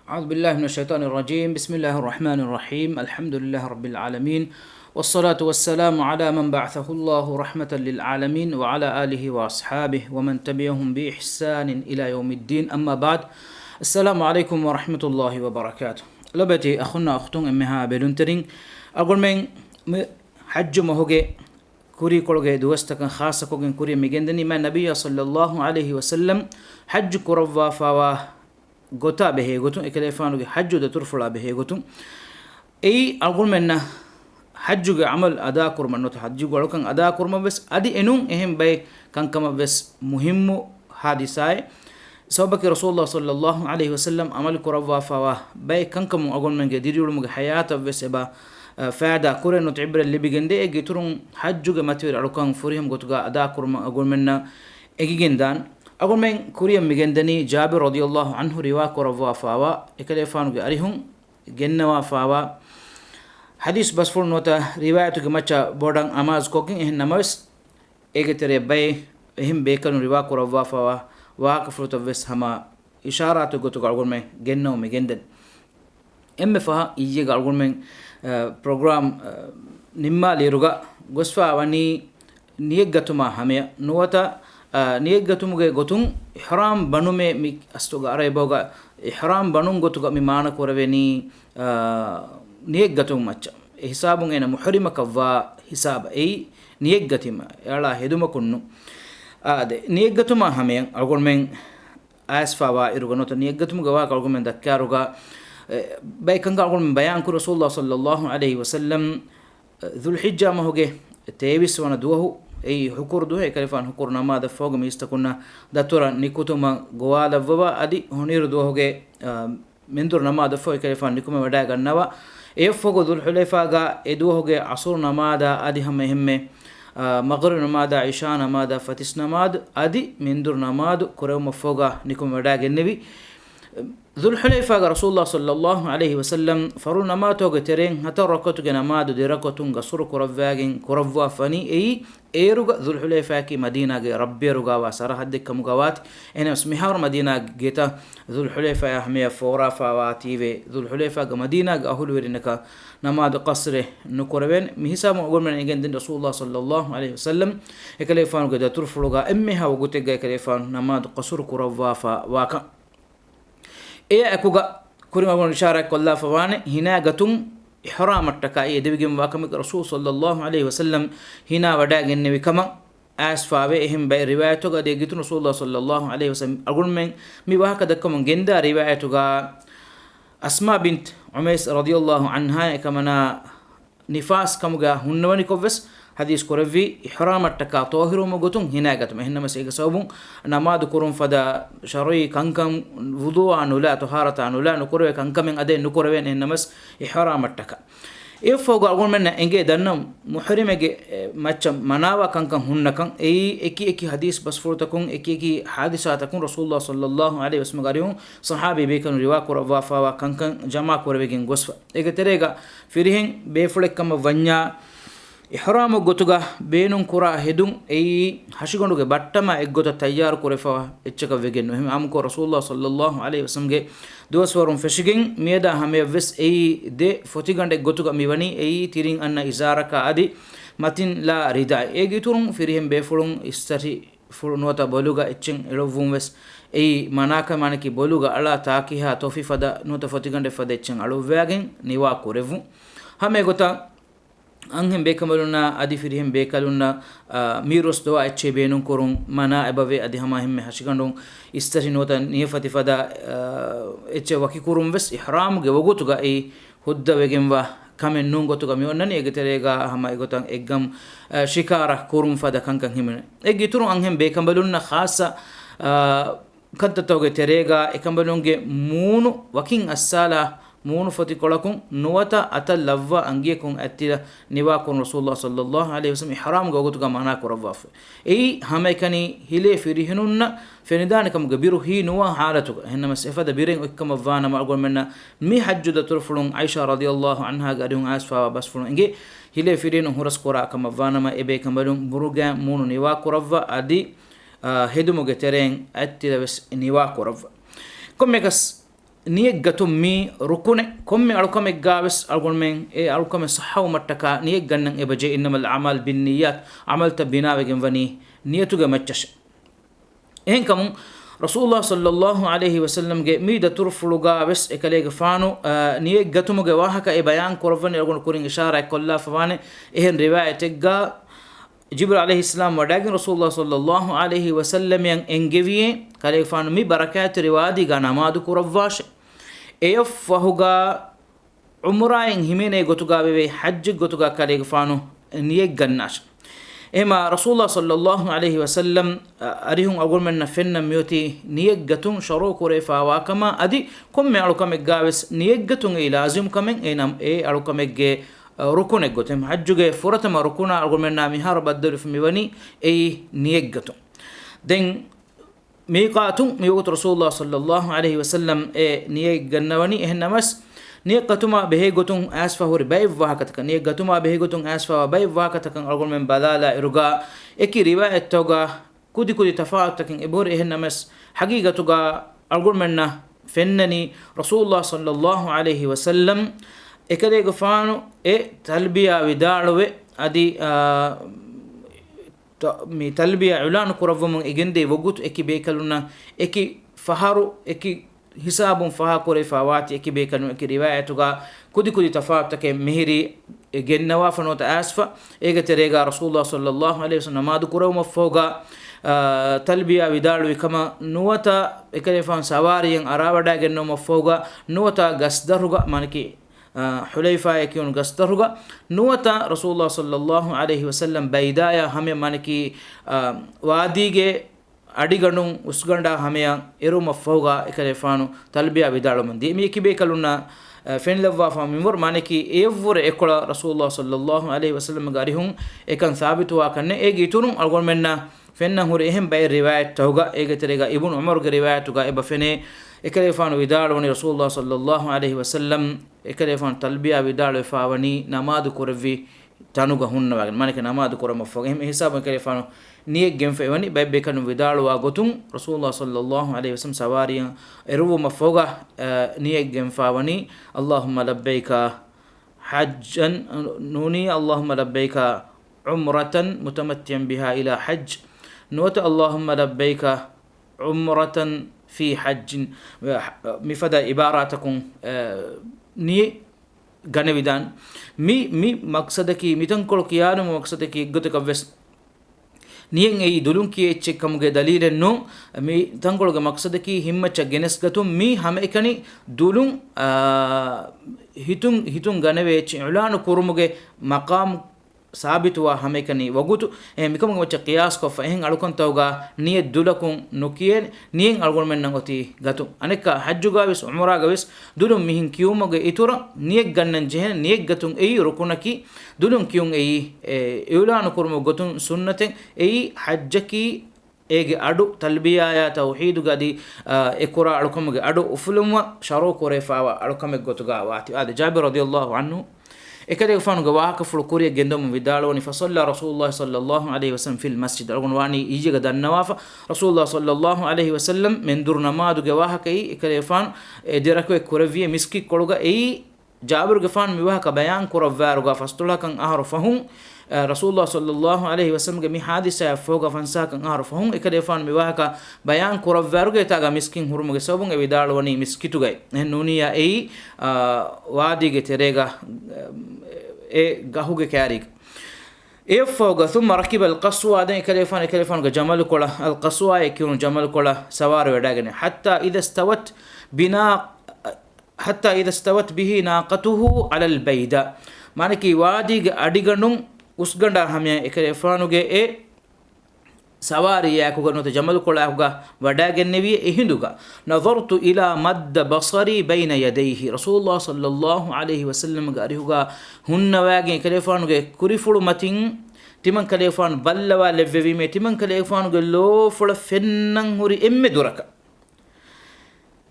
أعوذ بالله من الشيطان الرجيم. بسم الله الرحمن الرحيم. الحمد لله رب العالمين، والصلاة والسلام على من بعثه الله رحمة للعالمين وعلى آله وأصحابه ومن تبعهم بإحسان إلى يوم الدين. أما بعد، السلام عليكم ورحمة الله وبركاته. لبتي أخونا أختون أمها بلونترين أقول من حج مهوجي كوري كولجي دوستك خاصة كوجن كوري مجندني ما النبي صلى الله عليه وسلم حج كروا فوا gota behe gotun ekalefanuge hajjude turfula behe gotun ei algulmenna hajjuge amal ada kurmannot hajjuge alukan ada kurma bes adi enun ehem bay kankama bes muhimmu hadisai sobaki rasulullah sallallahu alaihi wasallam amal kurawwa fawa bay kankamu agulmenge diriulumuge hayata bes eba faada kurenot ibra libigende egi turun hajjuge matir alukan furihim gotuga ada kurma agulmenna egigendan أقول من كوريا مجندني جابر رضي الله عنه رواك ورفوا فاوا إكليفانو جاريهم جنة وفاوا حديث بس فل نوتا روايته كمتشا بودان أماز كوكين إهن نمس إجتري باي إهم بيكانو رواك ورفوا فاوا واك فلوتا بس هما إشارات قطع أقول من جنة ومجندن فها يجي أقول من program نما ليرجع قصفا وني نيجتما هميا نوتا niyeggatumuge gotun ihram banume mi astuga arayboga ihram banun gotuga mi mana koraveni niyeggatum macha hisabun ena muhrimaka wa hisaba ei niyeggatima yala heduma kunnu ade niyeggatuma hamen algon men asfawa irugonota niyeggatumuga wa algon men dakkaruga bay kanga algon men bayan ku rasulullah sallallahu alaihi wasallam dhul hijja mahuge tevis wana duwahu ei hukur duhe kalifan hukur namada foga mistakuna datura nikutuma goala vava adi honiru duhoge mendur namada fo kalifan nikuma wada gannawa e fogo dul hulayfa ga eduhoge asur namada adi hamme hemme maghrib namada isha namada fatis namad adi mendur namad kurema foga nikuma wada gennevi ذو الحليفة رسول الله صلى الله عليه وسلم فرونا ما توجه ترين هتا ركضوا جنا ما دو دركتون قصور كرفاجين كرفوا فني إيرجع ذو الحليفة كي مدينة ربي رجع وسارة هديك كمجوات أنا اسمها مدينة جيتا ذو الحليفة يا حمية فورا فواتي ذو الحليفة مدينة أهول ورينك نماد قصره نكربين مهسا مقول من إنجند رسول الله صلى الله عليه وسلم يكلفان قد ترفلوجا أمها وقتك يكلفان نماد قصور كرفوا فواك إيه أكوجا كوري ما بقول إشارة كلها فوانه هنا قتم إحرام التكائي دبيجم واكم الرسول صلى الله عليه وسلم هنا وداع النبي كما أسفا بهم بروايته قد يجتون رسول الله صلى الله عليه وسلم أقول من ميواه كذا كم جندا روايته أسماء بنت عميس رضي الله عنها كمنا نفاس كم جا هنواني كوفس حديث كورفي إحرام التكا طاهر ومقتون هنا قتم هنا مسيق صوبون نماد كورم فدا شرعي كنكم وضوء عنه لا طهارة عنه لا نكوره كنكم من أدين نكوره هنا مس إحرام التكا إفوق أقول منا إنجي دنم محرم إنجي ماتشم مناوا كنكم هنكم إكي حديث بس فرتكم إكي حادثاتكم رسول الله صلى الله عليه وسلم قالوا صحابي بيكن رواق ورفافا وكنكم جماعة كوره بيجين غصفة إكي تريجا فيرهن بيفلك كم فنيا إحرام غوتوغا بينون كورا هدون أي هاشيغونوغا باتما إغوتا تيار كورفا إتشكا فيجن هم أمكو رسول الله صلى الله عليه وسلم دوس ورم فشيغين ميدا همي فيس أي دي فوتيغاند غوتوغا ميوني أي تيرين أن إزاركا أدي ماتين لا ريدا إيغي تورون فيرهم بيفولون استري فولنوتا بولوغا إتشين إلوفون ويس أي مناكا مانكي بولوغا ألا تاكيها توفي فدا نوتا فوتيغاند فدا إتشين ألو فيغين نيوا كورفون همي غوتا أنهم بيكملونا أدي فيهم بيكالونا ميروس دوا أتشي بينون كورون منا أبوي أدي هما هم هشيكاندون استري نوتا نيفتي فدا أتشي وكي كورون بس إحرام جوجوتوغا أي هودا ويجموا كمن نونغو توغا ميونني إجتريغا هما إجوتان إجم شكارة كورون فدا كان هم إجترون أنهم بيكملونا خاصة كنت توغا تريغا إكملونجي مونو وكين السالة مونو فتي كلكم نوتا أتى لفوا أنجيكم أتى نواكم رسول الله صلى الله عليه وسلم إحرام جوجوتك معنا كرفاف أي هم كاني هلي فريهنون فندانكم جبيرو هي نوا حالتك هن مسافة بيرين وكم فانا ما أقول منا مي حج ترفلون عائشة رضي الله عنها قالوا أسفا بس فلون إنجي هلي فريهنون هرس كورا كم فانا ما إبي كملون بروجا مونو نواك رفا أدي هدوم جترين أتى بس نواك رفا كم يكس niyek gatum mi rukune komme alukame gaves algonmen alukame sahhaw mattaka niyek gannan ebaje innamal a'mal binniyat amalta binawegen wani niyatuge maccash ehen kamun rasulullah sallallahu alaihi wasallam ge mi da turfulu gaves ekalege faanu niyek gatumuge wahaka e bayan korvani algon kurin ishara kolla fawane ehen riwayat ga jibril alayhi salam wadagin rasulullah sallallahu alaihi wasallam yang engeviye kale fanu mi barakat riwadi ga namadu kurawwash eyafahuga umra en himene gotuga be hajj gotuga kale fanu niyek gannash ema rasulullah sallallahu alaihi wasallam arihun agulmenna fenna miyoti niyek gatun sharo kore fawa kama adi komme alukame gaves niyek gatun e lazim kamen enam e alukame ge rukune gotem hajjuge furatama rukuna argumenna mihar baddal fmiwani ay niyeggatum den miqatun miqut rasulullah sallallahu alaihi wasallam e niyeggannawani ehnamas niyeggatuma behegotun asfa hori bayv wahakataka niyeggatuma behegotun asfa bayv wahakatakan argumen badala iruga eki riwayat toga kudi tafaatakin ibur ehnamas haqiqatuga argumenna fennani rasulullah sallallahu alaihi wasallam ekade gafanu talbiya widaluwe adi mi talbiya ulan kuravum igende wogut eki bekaluna eki faharu eki hisabun faha kore fawati eki bekanu eki riwayatuga kudi tafaatake mihiri gennawa fanota asfa ege terega rasulullah sallallahu alaihi wasallam madu kurawma foga talbiya widaluwe kama nuwata ekade fan sawari yang arawada genno foga nuwata gasdaruga maniki حليفة يكون قصدرها نوتا رسول الله صلى الله عليه وسلم بيدايا هم مانكي واديجي أديغنون وسغندا هم إيرو مفوغا إكليفانو تلبية بدارو من دي ميكي بيكالونا فين لفوا فاميمور مانكي إيفور إكولا رسول الله صلى الله عليه وسلم غاريهم إكان ثابت واكن إيجي تورم أقول منا فين هوريهم باي رواية توغا إيجي تريغا ابن عمر رواية توغا إبا فيني إكليفانو بداروني رسول الله صلى الله عليه وسلم إكليفان تلبية بدارو فاوني نماد كورفي تانوغا هن واغن مانك نماد كورم فوغهم حساب إكليفانو نيك جيم فيوني باي بيكانو بدارو واغوتون رسول الله صلى الله عليه وسلم سواري إرو مفوغا نيك جيم فاوني اللهم لبيك حجا نوني اللهم لبيك عمرة متمتعا بها إلى حج نوت اللهم لبيك عمرة في حج مفدا عباراتكم ني غنويدان مي مقصدكي ميتنكل كيانو مقصدكي غتك بس نيين اي دولون كي اتشكمغه دليل نو مي تنكل مقصدكي همچ گنس گتم مي هم اكني دولون هيتون غنوي علان كورمغه مقام sabitu wa hamekani wagutu mikam wacha qiyas ko fa hen alukon tawga niyet dulakun nukiyen niyen algon men nangoti gatu aneka hajju gawis umra gawis dulum mihin kiyumage itura niyek gannan jehen niyek gatun ei rukunaki dulum kiyun ei eulan kurmo gotun sunnaten ei hajjaki ege adu talbiya ya tauhid gadi ekura alukomge adu ufulumwa sharo kore fawa alukome gotuga wati ade jabir radiyallahu anhu ekade fanu gawaka fulukuri gendom vidaloni fa salla rasulullah sallallahu alaihi wasallam fil masjid algonwani ijiga dan nawafa rasulullah sallallahu alaihi wasallam men dur namadu gawaha kai ekade fan dirako ekuraviye miski koluga ei jabir gafan miwaka bayan kurawwaruga fastula kan ahrafahum rasulullah sallallahu alaihi wasallam ge mi hadisa foga fansa kan ahrafahum ekade fan miwaka bayan kurawwaruga taga miskin hurumuge sobun e vidaloni miskituga nuniya ei wadige terega gahuge kaarig فوق ثم ركب القصوى ده كلفان جمال كلا القصوى يكون جمال كلا سوار وداغني حتى إذا استوت به ناقته على البيداء معنى وادي أديغنون usganda hamya ekare fanuge sawari yakuga jamal kola yakuga wadagennevi ehinduga nazartu ila madd basari bayna yadayhi rasulullah sallallahu alaihi wasallam garihuga hunna wage ekare fanuge kurifulu matin timan kale fan ballawa levvevi me timan kale fanuge lo fula fennan huri emme duraka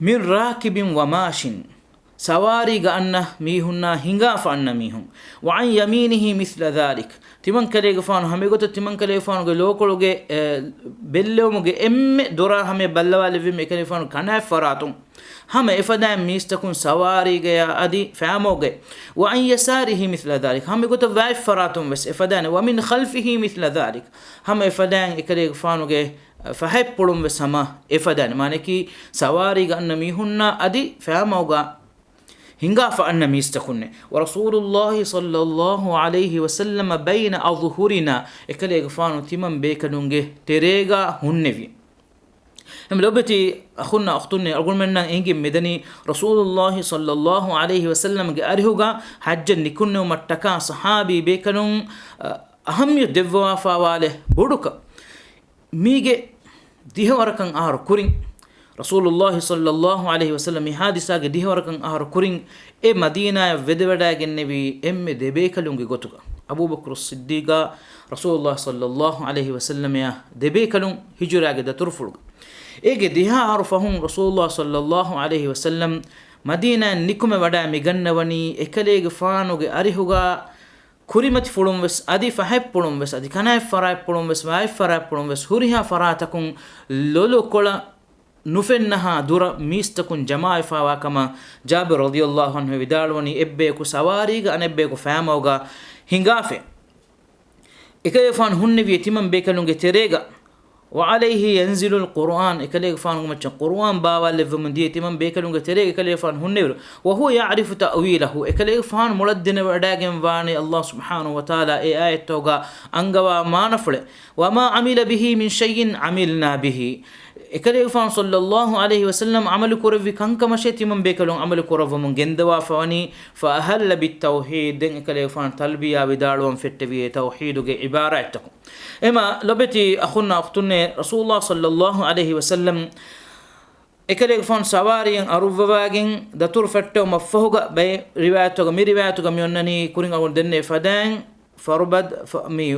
min rakibin wa mashin سواري غأنه ميهنا هنغا فأنا ميهم وعن يمينه مثل ذلك تمن كلي غفان همي غوت تمن كلي فان لوكلوغي بلومغي ام دورا همي بلوا لفي ميكلي فان كنا فراتون هم إفدان ميستكون سواري جيا أدي فاموجي وعن يساره مثل ذلك هم يقول توايف فراتهم بس إفدان ومن خلفه مثل ذلك هم إفدان إكلي فانوجي فهيب بولم بس هم إفدان مانكي سواري جأن ميهن أدي فاموجا هنگا فأن ميستكون ورسول الله صلى الله عليه وسلم بين أظهرنا إكلي فانو تمن بيكلونجي تريغا هنفي هم لوبتي أخونا أختوني أقول منا إنجي مدني رسول الله صلى الله عليه وسلم أرهوغا حجا نكون ومتكا صحابي بيكنون أهم يدفوا فاواله بودوكا ميجي ديه وركن أهر كورين رسول الله صلى الله عليه وسلم حادثة ديه وركن أهر كورين إيه مدينة ودودا جنبي إم دبيكلونجي غوتوكا أبو بكر الصديق رسول الله صلى الله عليه وسلم يا دبيكلون هجرة جدا ترفلوك إيجي ديها عرفهم رسول الله صلى الله عليه وسلم مدينة نكم ودا مغنوني إكليغ فانوغ أريهوغا كريمت فلوم بس أدي فهيب فلوم بس أدي كناي فراي فلوم بس واي فراي فلوم بس هوريها فراتكم لولو كولا نفنها دور ميستكم جماعة فاواكما جابر رضي الله عنه ودالوني إببيكو سواريغ أن إببيكو فاموغا هنغافي إكليغ فان هن بيتمن بيكلونغ تريغا وعليه ينزل القرآن إكليغ فان مچن قرآن باوا لفمن ديتي من بيكلونغ تريغ إكليغ فان هنير وهو يعرف تأويله إكليغ فان ملدن وداغن واني الله سبحانه وتعالى أي آية توغا أنغوا ما نفل وما عمل به من شيء عملنا به إكليغ فان صلى الله عليه وسلم عمل كرفي كنكم شيتي من بيكلون عمل كرف من جندوا فاني فأهل بالتوحيد إكليغ فان تلبية بدالون فتبي توحيد عباراتكم إما لبتي أخونا أختنا رسول الله صلى الله عليه وسلم إكليغ فان سوارين أروفواغين دتور فتو مفهوغا بي رواياتوغا مي رواياتوغا ميونني كورين أول دني فدان فربد مي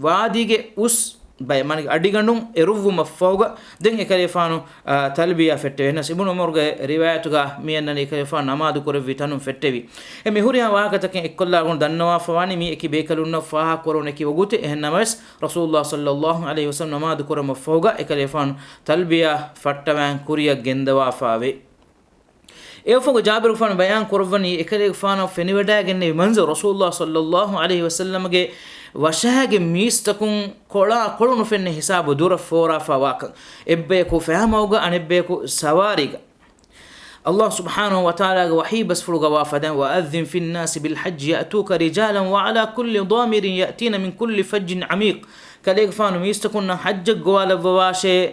واديغي أس bay man adigandum eruvu mafawga den ekalefanu talbiya fettewe nas ibn umar ge riwayatu ga miyanna ekalefanu namadu korvi tanum fettewi emi huriya wahakataken ekkolla gon dannawa fawani mi eki bekalunna faha korone ki wogute ehnamas rasulullah sallallahu alaihi wasallam namadu korom mafawga ekalefanu talbiya fattawan kuriya gendawa fawe efogo jabir fan bayan korvani ekalefanu feniwada genne manzo rasulullah sallallahu alaihi wasallam ge washage mistakun kola kolunu fenne hisabu dura fora fawaka ebbe ko fahamawga anebbe ko sawariga الله سبحانه وتعالى وحي بس فرغ وافدا وأذن في الناس بالحج يأتوك رجالا وعلى كل ضامر يأتين من كل فج عميق كليك فانو ميستكن حج قوال وواشي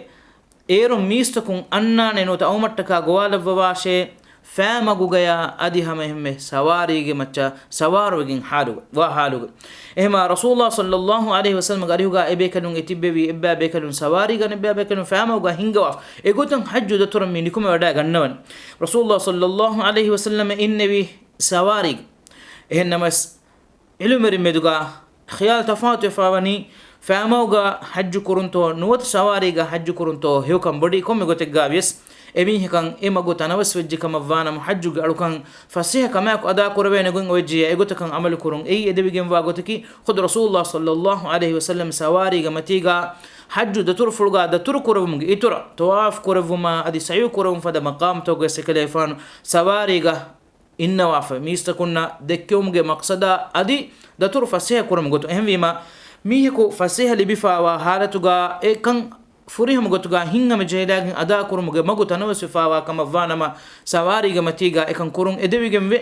ايرو ميستكن أننا ننو تأومتك قوال وواشي فامغو غيا ادي همه سواريغي مچا سواروغين حالو وحالو اما رسول الله صلى الله عليه وسلم غاريوغا ابيكنون اتيببي ابابيكنون سواريغا نبابيكنون فامغو هينغوا ايغوتن حج دتور مينيكوم ودا غنون رسول الله صلى الله عليه وسلم انبي سواريغ انمس علمر مدغا خيال تفاوت فاوني فامغو حج كورنتو نوت سواريغا حج كورنتو هيوكم بودي كوم غوتغابيس emi hekan emago tanawas wejji kam avana muhajju alukan fasiha kama ko ada korbe ne gon wejji egota kan amal kurun ei edebigen wa gotaki khud rasulullah sallallahu alaihi wasallam sawari ga matiga hajju da tur fulga da tur kurum itura tawaf kuruma adi sayu kurum fada maqam to ga sekelefan sawari ga inna wafa mistakunna dekkumge maqsada adi da tur fasiha kurum goto ehwima mi ko fasiha libifa wa halatuga e kan furiham gotuga hingam jeedagin ada kurumuge magu tanawsu fawa kama vanama sawariga matiga ekan kurun edewigem we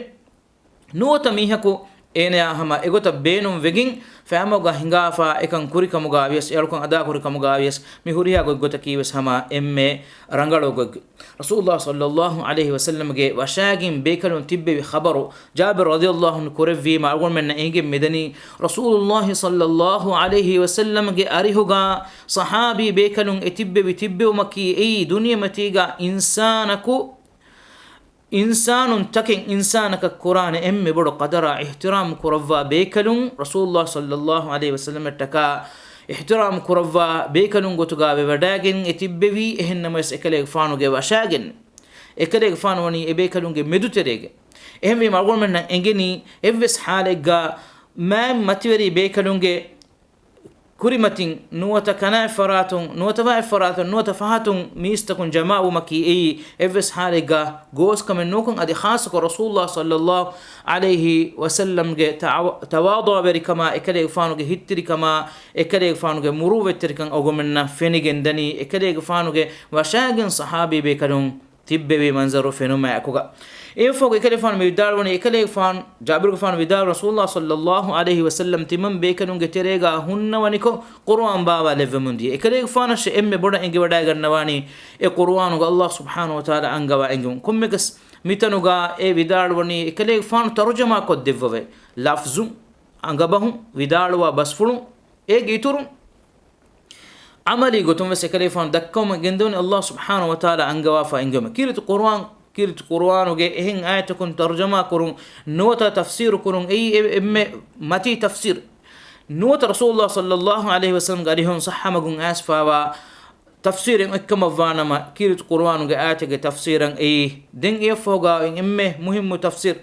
nuota mihako ena hama egota beenum vegin famaga hingafa ekan kurikamuga avies elkon ada kurikamuga avies mi huriya gogota kiwes hama emme rangalo gog rasulullah sallallahu alaihi wasallam ge washagin bekalun tibbe khabaru jabir radiyallahu anhu kurvi ma agon men enge medani rasulullah sallallahu alaihi wasallam ge arihuga sahabi bekalun etibbe tibbe maki ei dunya matiga insanaku إنسان تكن إنسانك القرآن أم بدو قدر احترام كرفا بيكلون رسول الله صلى الله عليه وسلم تكا احترام كرفا بيكلون قطغا بوداغن اتبوي إهنما يسأكليك فانو جي وشاغن إكليك فانو وني إبيكلون جي مدو تريك إهم بي مرغول من إنجني إفس حالك ما متوري بيكلون جي kurimatin nuwata kana faratun nuwata va faratun nuwata fahatun mistakun jama'u maki evs haliga gos kamen nokun adi khas ko rasulullah sallallahu alayhi wasallam ge tawadu beri kama ekade fanu ge hittiri kama ekade fanu ge muruvettiri kan ogomenna fenigen dani ekade fanu ge washagen sahabi be kadun tibbe manzaru fenuma akuga efo ekale fan vidalwani ekale fan jabir fan vidal rasulullah sallallahu alayhi wasallam timam bekanun ge terega hunnawani ko qur'an bawa levemundi ekale fan she emme boda enge wada gannawani e qur'anu ga allah subhanahu wa taala angawa engum kummegas mitanuga e vidalwani ekale fan tarjuma ko devve lafzu angabahu vidalwa basfulu e gituru amali gotum sekale fan dakkom gendoni allah subhanahu wa taala angawa fa engum kirit qur'an kirit qur'anu ge ehin ayatukun tarjuma kurun nota tafsir kurun emme mati tafsir nota rasulullah sallallahu alaihi wasallam garihun sahamagun asfawa tafsirin ikkama vanama kirit qur'anu ge ayatige tafsiran den efoga emme muhimmu tafsir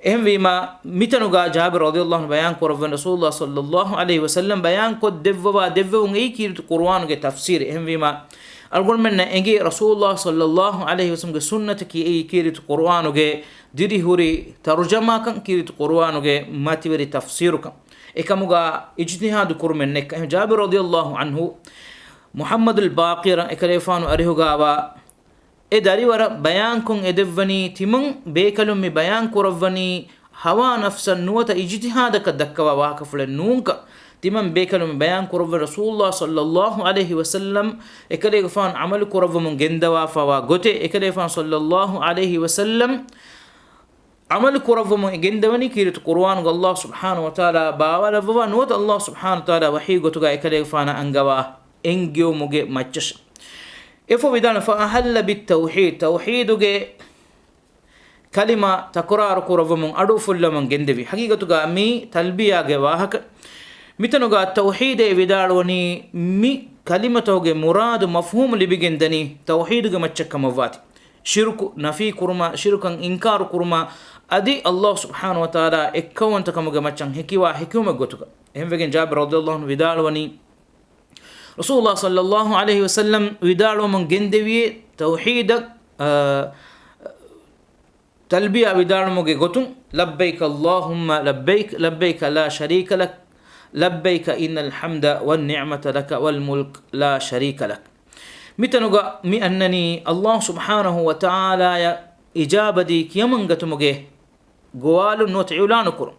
ehm wima mitanuga jabir radhiyallahu anhu bayan kurvan rasulullah sallallahu alaihi wasallam bayan ko devwa kirit qur'anu ge tafsir ehm wima algon men engi rasulullah sallallahu alaihi wasallam ge sunnata ki kirit qur'anu ge didi huri tarjuma kan kirit qur'anu ge mativeri tafsir kan ekamuga ijtihad kurmen nek jabir radhiyallahu anhu muhammad al baqir ekalefanu arihuga wa e dariwara bayan kun edevani timon bekalum mi bayan kurawani hawa nafsan nuwata ijtihad ka dakwa wa ka fulen nunka timam bekalum bayan kurwa rasulullah sallallahu alaihi wasallam ekale gafan amal kurwa mun gendawa fawa gote ekale fan sallallahu alaihi wasallam amal kurwa mun gendawani kirit qur'an ga allah subhanahu wa taala bawala wa not allah subhanahu wa taala wahi gotuga ekale gafana angawa engyo muge machsh efo vidan fa ahalla bit tauhid ge kalima takrar kurwa mun adu fulla mun gendevi haqiqatuga mi talbiya ge wahaka mitanuga tauhid vidalwani mi kalimatoge murad mafhum libigendani tauhid ge machkamawati shirku nafi kurma shirkan inkar kurma adi allah subhanahu wa taala ekkawanta kamuge machan hikiwa hikuma gotuga ehmegen jabir radhiyallahu anhu vidalwani rasulullah sallallahu alaihi wasallam vidalwman gendewi tauhid talbiya vidalmoge gotun labbaik allahumma labbaik la sharika lak labbaik innal hamda wan ni'mata lak wal mulk la sharika lak mitanuga mi annani allah subhanahu wa ta'ala ya ijabadi kiyamangatumuge gowalu not ilanukur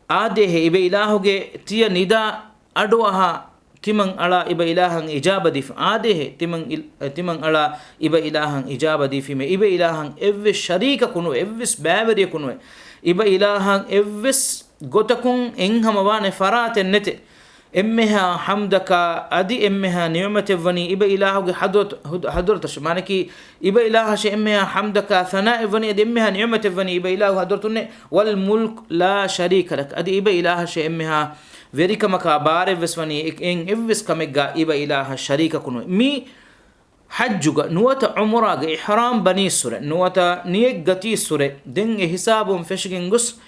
adehe ibe ilahuge tiya nida adwaha timan ala iba ilahan ijabadi adehe timan ala iba ilahan ijabadi me iba ilahan evve sharika kunu evvis baveri kunu iba ilahan evvis gotakun enhamawane faraten nete emmeha hamdaka adi emmeha ni'matevani iba ilahuge hadratash manaki iba ilahash emmeha hamdaka thana'evani adi emmeha ni'matevani iba ilahu hadratunne wal mulk la sharika lak adi iba ilahash emmeha verikamaka bareveswani en evvis kamega iba ilaha sharika kunu mi hajjuga nuwata umraga ihram bani sure nuwata niyegati sure den hisabum feshgingus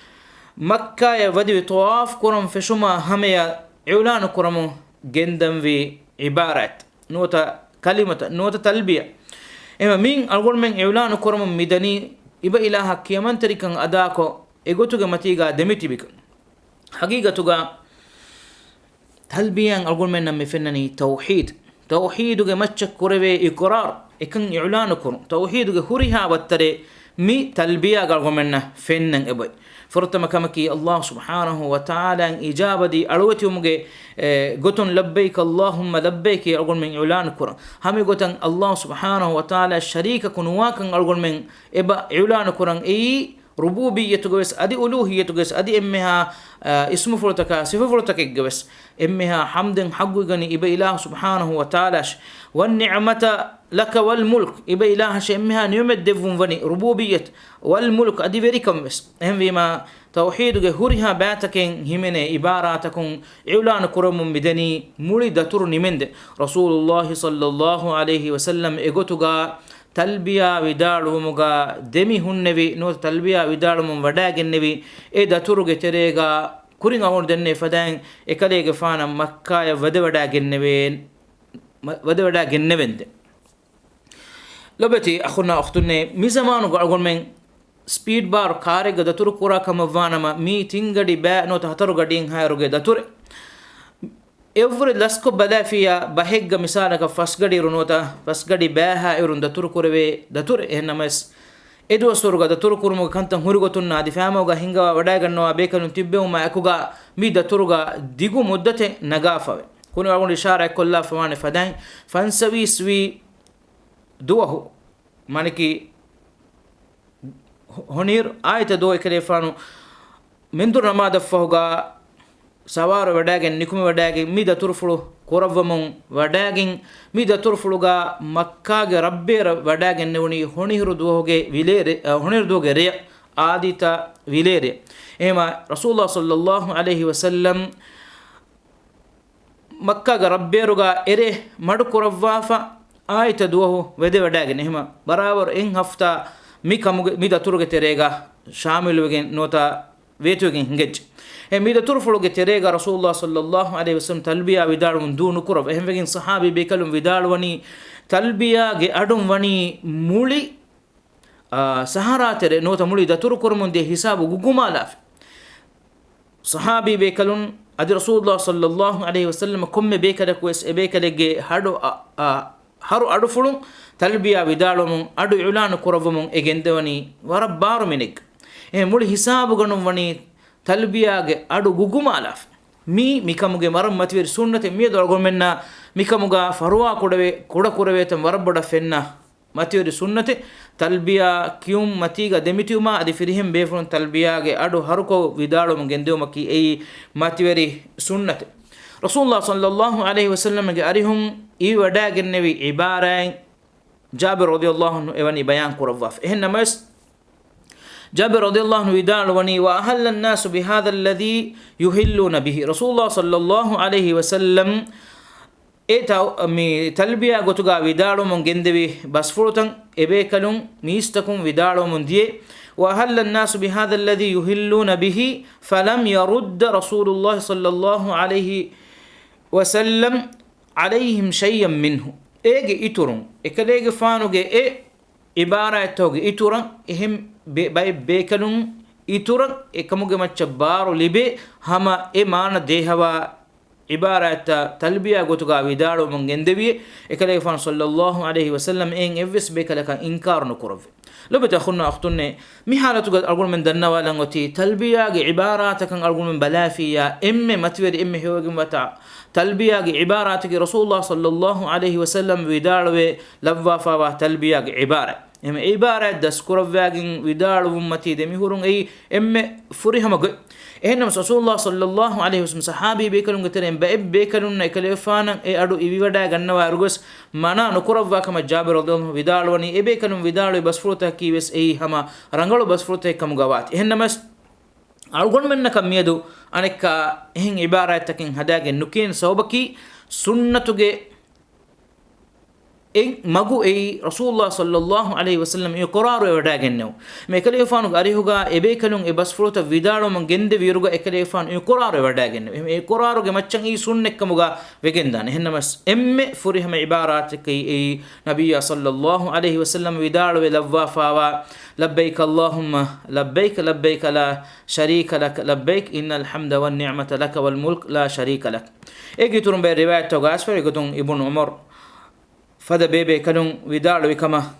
makka ya wadi tawaf kuram feshuma hameya ilan kuram gendam vi ibarat nuwata kalimata nuwata talbiya ema min algon men ilan kuram midani iba ilaha kiyaman tarikan adako egotuga matiga demitibik haqiqatuga talbiyan algon men nam fennani tauhid ge machak kurave iqrar ekan ilan kuram tauhiduge huriha wattare mi talbiya algon men fennan eboy فرتما كمكي الله سبحانه وتعالى إجابة أروتي ومجي قطن لبيك اللهم لبيك أقول من إعلان كرة هم قطن الله سبحانه وتعالى الشريك كنواكن أقول من إبا إعلان كرة ربوبية جوس أدي ألوهية جوس أدي إمها اسم فرتك صفة فرتك جوس إمها حمد حق جني إبا إله سبحانه وتعالى والنعمة لك والملك إبا إله شيمها نعمة دفون فني ربوبية والملك أدي بريكم بس هم بما توحيد جهورها باتكين همنة عباراتكم إعلان كرم بدني مولد تر نمند رسول الله صلى الله عليه وسلم إجتوجا talbiya vidalumuga demi hunnevi no talbiya vidalumum wadagennevi e daturuge terega kurin agon denne fadan ekalege faana makka ya wada wada gennevende lobati akhuna akhtunne mi zamanu agon men speed bar kare ga datur kura kam vanama mi tingadi ba no ta hataru gadin hayruge datur every lasko badafiya bahegga misalaka fasgadi runota fasgadi baha irun datur kurwe datur ehnamas edo soruga datur kurmu kantan hurgotunna di famoga hinga wada ganno bekanun tibbewma akuga mi daturuga digu muddate nagafawe kunu agun ishara kolla fawane fadan fansawi swi duwahu maniki honir ayta do ekale fanu mendur namada fahuga sawaro wadagen nikume wadagen mi daturfulu koravamon wadagen mi daturfuluga makkage rabbera wadagen nevuni honiru duhoge vilere honiru duhoge re adita vilere ema rasulullah sallallahu alaihi wasallam makkage rabberuga ere madu koravwafa ayta duho wede wadagen ehma barabar en hafta mi daturuge terega shamilugen nota vetugen hingej mi daturfuluge terega rasulullah sallallahu alaihi wasallam talbiya vidalum dunu kurab ehmegen sahabi bekalum vidalwani talbiya ge adum wani muli sahara tere nota muli datur kurmun de hisabu gugumala sahabi bekalun adi rasulullah sallallahu alaihi wasallam komme bekada kwes bekalege hadu haru adu fulun talbiya vidalum adu ulan kurabum egendewani warabbaru minik muli hisabu ganum wani talbiyage adu gugumalaf mikamuge maram matwer sunnate mi dolgon menna mikamuga farwa kurave tam warabada fenna matwer sunnate talbiya kiyum matiga demituma adi firihim befun talbiyage adu haruko vidalum gendewmaki ei matweri sunnate rasulullah sallallahu alaihi wasallam ge arihum i wadagen nevi ibara jabir radiyallahu anhu evani bayan kurawaf ehna mas جابر رضي الله عنه يدعوني وأهل الناس بهذا الذي يهلون به رسول الله صلى الله عليه وسلم مي تلبية قطقا ودارو من جندبي بس فرطن إبيكلون ميستكم ودارو من دي وأهل الناس بهذا الذي يهلون به فلم يرد رسول الله صلى الله عليه وسلم عليهم شيئا منه إيجي إتورون إكليجي فانوجي عبارة توجي إتورون إهم bekalun ituran ekamuge macca baro libe hama emana dehawa ibarata talbiya gotuga vidalo mongendewi ekale fan sallallahu alaihi wasallam en evs bekalaka inkar no kurave lobata khunna akhtunne mi halatu gad argul men danna wala ngoti talbiya ge ibarata kan argul men balafiya emme matweri emme hewge mata talbiya ge ibarata ge rasulullah sallallahu alaihi wasallam vidalo we labwa fa wa talbiya ge ibara ema ibara daskuravagin vidal ummati demi hurun ei emme furihama go ehnam rasulullah sallallahu alaihi wasallam sahabi bekalun gaterem bekalun ekalefana e adu iwada gannawa argos mana nukuravwa kama jabir radhiyallahu vidal wani e bekalun vidal basfruta kiwes ei hama rangalu basfruta kam gawat ehnamas algon menna kamiedu anekka ehin ibaratakin hadagen nukin sawbaki sunnatuge magu ei rasulullah sallallahu alaihi wasallam iqrar wadagenno me kalefanu arihuga ebekalun e basfruta vidalo man gende viruga ekalefanu iqrar wadagenno e iqrar ge maccan i sunnekkamuga vegendan hennamas emme furihama ibarat kai ei nabiyya sallallahu alaihi wasallam vidalo we lawwafa labbaik allahumma labbaik labbaik la sharika lak labbaik innal hamda wan ni'mata lak wal mulk la sharika lak egiturun be riwayat to gasfari gotun ibn umar fada bebe kanun vidalo kama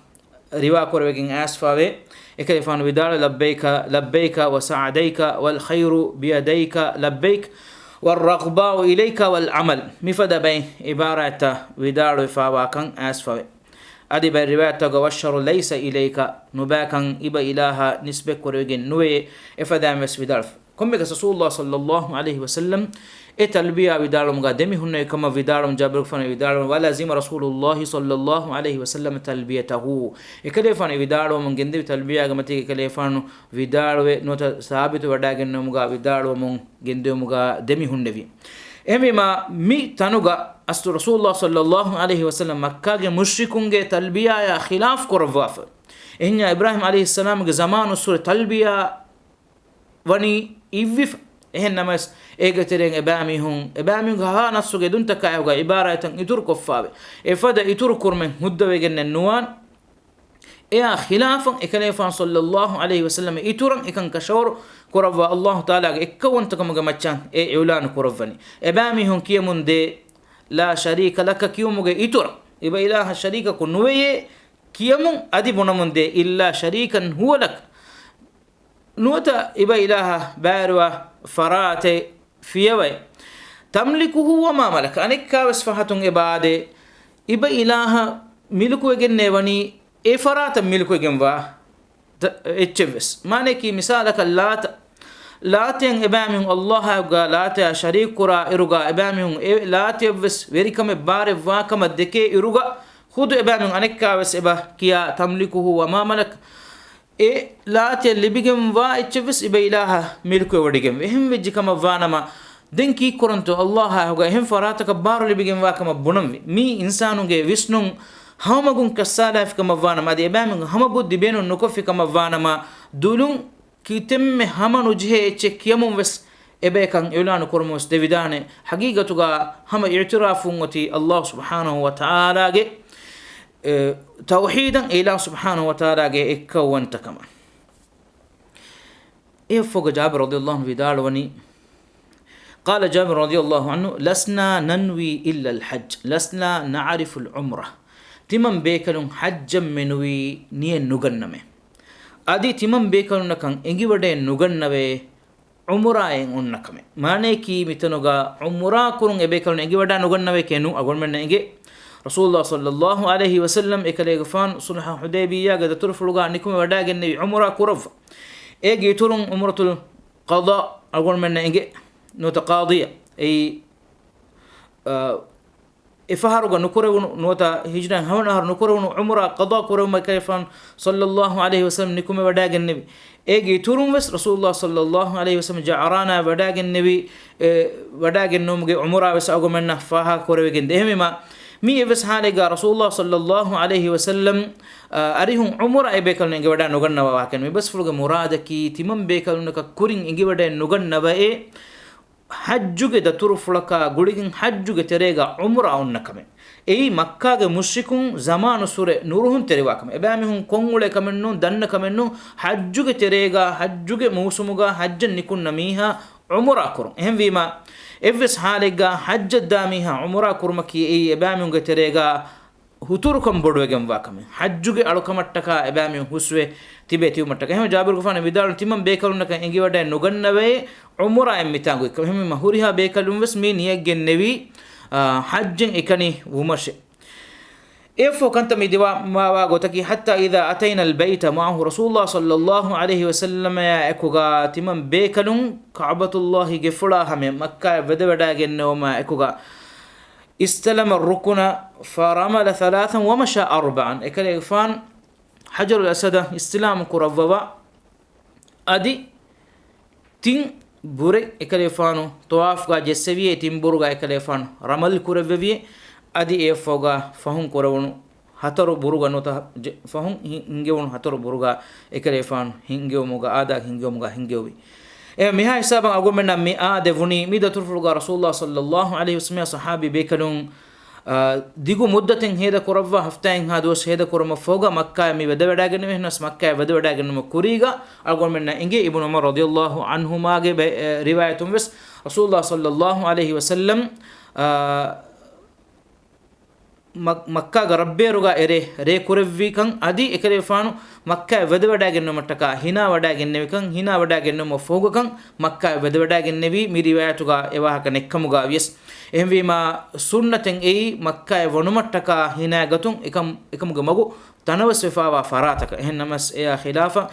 riwa korwegin asfawe ekalifan vidalo labbaika wa sa'adaika wal khairu biyadayka labbaik wal raghba'u ilayka wal amal mi fada bay ibarata vidalo fawa kan asfawe adi bay riwayata ga washaru laysa ilayka nubakan iba ilaha nisbe korwegin nuwe efada mes vidal komme ga rasulullah sallallahu alaihi wasallam talbiya vidalum ga demi hunne kama vidalum jabir fan vidalum wala zima rasulullah sallallahu alaihi wasallam talbiyatahu ekale fan vidalum gende talbiya ga mati ekale fan vidalwe nota sabitu wadagen muga vidalum gende muga demi hunne vi emima mi tanuga astu rasulullah sallallahu alaihi wasallam makka ge mushrikunge talbiya ya khilaf korwaf ehnya ibrahim alaihi salam ge zamanu sur talbiya wani ivif namas ega tereng ebamihun ha nafsuge dunta kayuga ibaratan itur koffabe fada itur kurmen huddawegen nuwan ya khilafan ekalefan sallallahu alaihi wasallam ituran ekan kashor korava Allah taala ekkawanta kamaga machan ulan koravani ebamihun kiyamun de la sharika laka kiyumuge itura iba ilaha sharika kunuweye kiyamun adi bonamunde illa sharikan huwa lak nuwata iba ilaha barwa farate fiyawai tamlikuhu wa ma malaka anikka wasfahatun ibade iba ilaha milkuwegen nevani farata milkuwegen wa echves mane ki misalaka laten ebamihun Allah ga lata sharikura iruga ebamihun latevs verikame bare wa kama deke iruga khud ebamihun anikka was eba kiya tamlikuhu wa ma malaka late libigem wa echves iba ilaha milku wadigem ehim wejji kama wanama denki koronto Allah ga ehim farata ka baru libigem wa kama bunam mi insanuge visnun hamagun kasala fi kama wanama ade ebamihun hamabuddi benu nukofi kama wanama dulun kitemme hamanu jihe echekiyamun wes ebekan ulanu kormos devidane haqiqatuga hama i'tirafun wati Allah subhanahu wa ta'ala ge توحيدا إله سبحانه وتعالى إكوان تكما فوق جابر رضي الله عنه في داروني قال جابر رضي الله عنه لسنا ننوي إلا الحج لسنا نعرف العمرة تمن بيكلون حجا منوي ني نغنمه أدي تمن بيكلون نكان إنجي ودي نغنمه عمرة إنكمه معنى كي متنوغا عمرة كرون إبيكلون إنجي ودا نغنمه كنو أقول من إنجي رسول الله صلى الله عليه وسلم إكليغفان صلح حديبية قد ترفلغا نكم وداغ النبي عمره كرف إيجي ترون عمرة القضاء أقول من إنجي نوتا قاضية أي إفهارغا نكرون نوتا هجران هونهر نكرون عمره قضاء كرون مكيفان صلى الله عليه وسلم نكم وداغ النبي إيجي ترون بس رسول الله صلى الله عليه وسلم جعرانا وداغ النبي وداغ النوم عمره بس أقول من فاها كرويجن دهمي ما مي بس حالة رسول الله صلى الله عليه وسلم أريهم عمر أي بيكل نيجي ودا نوغن نوا كان مي بس فلوج مرادكي تمام بيكل نك كورين نيجي ودا نوغن نوا حجّوك دتور فلكا غولين حجّوك تريغا عمر أون نكمه أي مكة مشركون زمان سورة نورهم تريواكم إبامهم كونغولة كمنون دن كمنون حجّوك تريغا حجّوك موسموغا حجّ نكون نميها عمر أكرم هم فيما إفس حالجا حج الداميها عمره كرمكي أي إباميون قتريجا هتوركم بدوجم واكم حجّوج ألوكم التكا إباميون حسوة تبيتيو متكا هم جابر كفان بدال تيمم بيكلون كان إنجي ودا نوغنّوي عمره إمتاعوي كم هم مهوريها بيكلون بس مين يجن نبي حج إكني ومشي إفو كنت ميدوا ما واغوتكي حتى إذا أتينا البيت معه رسول الله صلى الله عليه وسلم يا إكوغا تمام بيكلون كعبة الله جفلا هم مكة بدودا جنوما إكوغا استلم الركن فرمل ثلاثا ومشى أربعا إكلي فان حجر الأسد استلام كربوا أدي تين بوري إكلي فانو طواف غا جسوية تين بورغا إكلي فان رمل كربوا أدي فوقا فهم كورون هترو بروغا نوتا فهم هنجون هترو بروغا إكليفان هنجو موغا آدا هنجو موغا هنجوي مها حسابا أقول منا مئة دفني ميدا ترفلغا رسول الله صلى الله عليه وسلم صحابي بيكلون ديغو مدة هيدا كورفا هفتين هادوس هيدا كورما فوقا مكة مي بدا وداغن مهنس مكة بدا وداغن مكوريغا أقول منا إنجي ابن عمر رضي الله عنهما رواية بس رسول الله صلى الله عليه وسلم مكة غربيروغا ري كورفي كان ادي اكريفانو مكة ودوډاගෙන්න මට්ටක හිනා වඩාගෙන්න විකන් හිනා වඩාගෙන්න මොෆෝගකන් මක්කා වඩාගෙන්න වි මි රිවායතුගා එවාහක නෙක්කමුගා වියස් එහෙම වීම සුන්නතෙන් එයි මක්කා වණු මට්ටක හිනා ගතුන් එකමුග මගු තනවස් වෙෆාවා ෆරාතක එහෙන්නමස් එයා ඛිලාෆා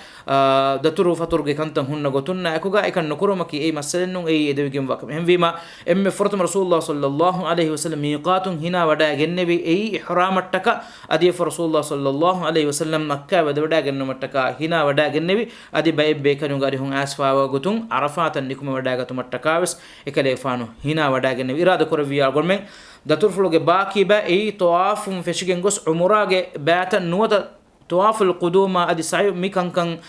දතුරු ෆතුරුගේ කන්තන් හුන්න ගොතුන්න එකුගා එකන් නොකරමකි ඒ මස්සලෙන්නුන් ඒ එදවිගෙන් වකම එහෙම වීම එම්මෙ ෆරතුම රසූලුල්ලාහ සල්ලල්ලාහු අලයිහි වසල්ලම් මීකාතුන් හිනා වඩාගෙන්න වි ඒ ඉහ්රාම් මට්ටක අදී රසූලුල්ලාහ සල්ලල්ලාහු අලයිහි වසල්ලම් මක්කා වඩාගෙන්න මට්ටක හිනා වඩාගෙන්න වි අදී බයි බේකනු ගරි හුන් ආස්ෆාවා ගොතුන් අරෆාතන් නිකුම වඩාගතු මට්ටකාවස් එකලේෆානු හිනා වඩාගෙන්න වි ඉරාද කරවියා ගොල්මෙන් දතුරු ෆලෝගේ බාකි බා ඒ තවාෆුම් ෆෙෂිගෙන් ගොස් උමරාගේ බෑත නුවත طواف القدوم ادي سعي ميكان كان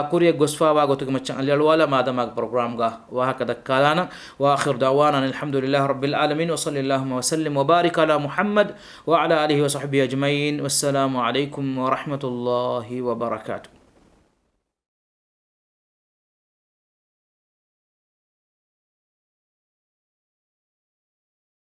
كوريا غوسفا واغوتك مچان الولا ما دماغ بروجرام غا وهكذا كالانا. واخر دعوانا الحمد لله رب العالمين وصلى اللهم وسلم وبارك على محمد وعلى اله وصحبه اجمعين والسلام عليكم ورحمه الله وبركاته.